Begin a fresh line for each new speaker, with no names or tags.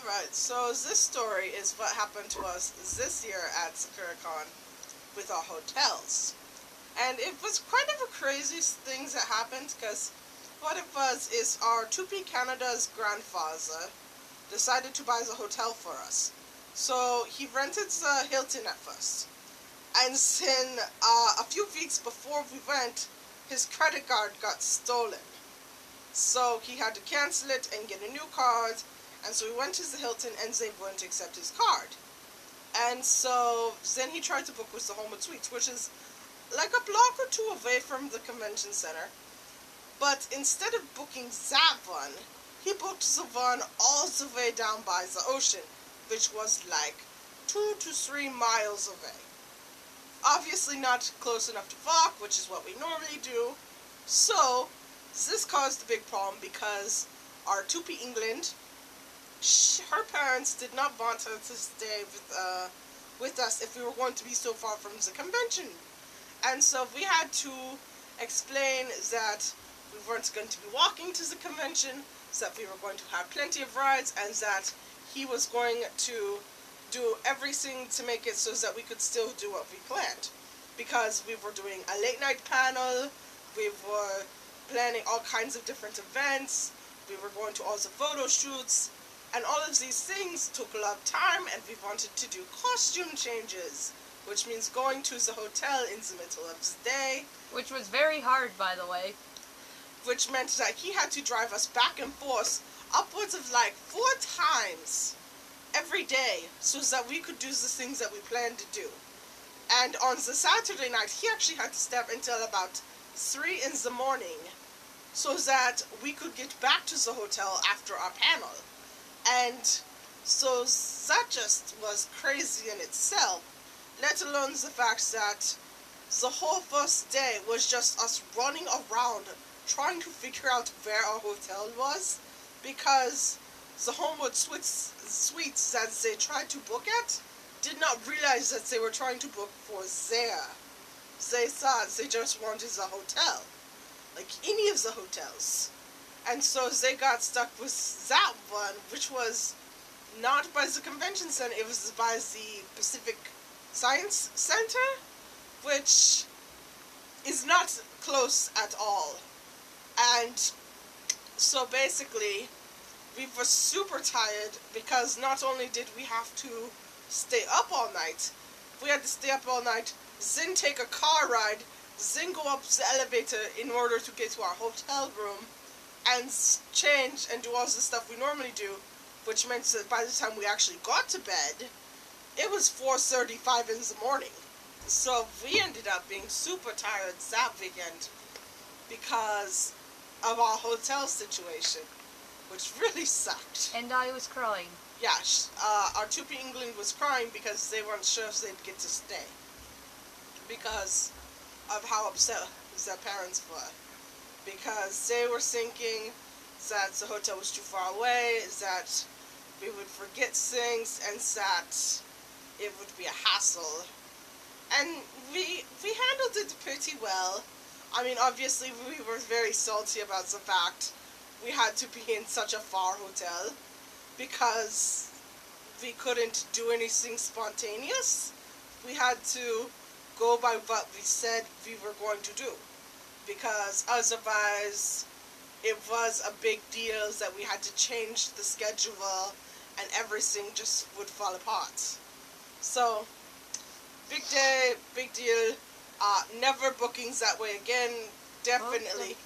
Alright, so this story is what happened to us this year at SakuraCon with our hotels. And it was kind of a crazy things that happened because what it was is our 2P Canada's grandfather decided to buy the hotel for us. So he rented the Hilton at first. And then a few weeks before we went, his credit card got stolen. So he had to cancel it and get a new card. And so we went to the Hilton and they wouldn't accept his card. And so then he tried to book with the Homewood Suites, which is like a block or two away from the convention center. But instead of booking that one, he booked the one all the way down by the ocean, which was like 2 to 3 miles away. Obviously not close enough to walk, which is what we normally do. So this caused a big problem because our 2P England, her parents did not want her to stay with us if we were going to be so far from the convention. And so we had to explain that we weren't going to be walking to the convention, that we were going to have plenty of rides, and that he was going to do everything to make it so that we could still do what we planned. Because we were doing a late night panel, we were planning all kinds of different events, we were going to all the photo shoots, and all of these things took a lot of time, and we wanted to do costume changes, which means going to the hotel in the middle of the day.
Which was very hard, by the way.
Which meant that he had to drive us back and forth upwards of like 4 times every day so that we could do the things that we planned to do. And on the Saturday night, he actually had to stay up until about 3 in the morning so that we could get back to the hotel after our panel. And so that just was crazy in itself, let alone the fact that the whole first day was just us running around trying to figure out where our hotel was, because the Homewood Suites that they tried to book at did not realize that they were trying to book for there. They thought they just wanted the hotel, like any of the hotels. And so they got stuck with that one, which was not by the convention center, it was by the Pacific Science Center, which is not close at all. And so basically, we were super tired because not only did we have to stay up all night, we had to stay up all night, then take a car ride, then go up the elevator in order to get to our hotel room, and change and do all the stuff we normally do, which meant that by the time we actually got to bed, it was 4:35 in the morning. So we ended up being super tired that weekend because of our hotel situation, which really sucked.
And I was crying.
Yeah, our 2P England was crying because they weren't sure if they'd get to stay because of how upset their parents were. Because they were thinking that the hotel was too far away, that we would forget things, and that it would be a hassle. And we handled it pretty well. I mean, obviously we were very salty about the fact we had to be in such a far hotel because we couldn't do anything spontaneous. We had to go by what we said we were going to do, because otherwise it was a big deal that we had to change the schedule and everything just would fall apart. So, big day, big deal. Never bookings that way again, definitely.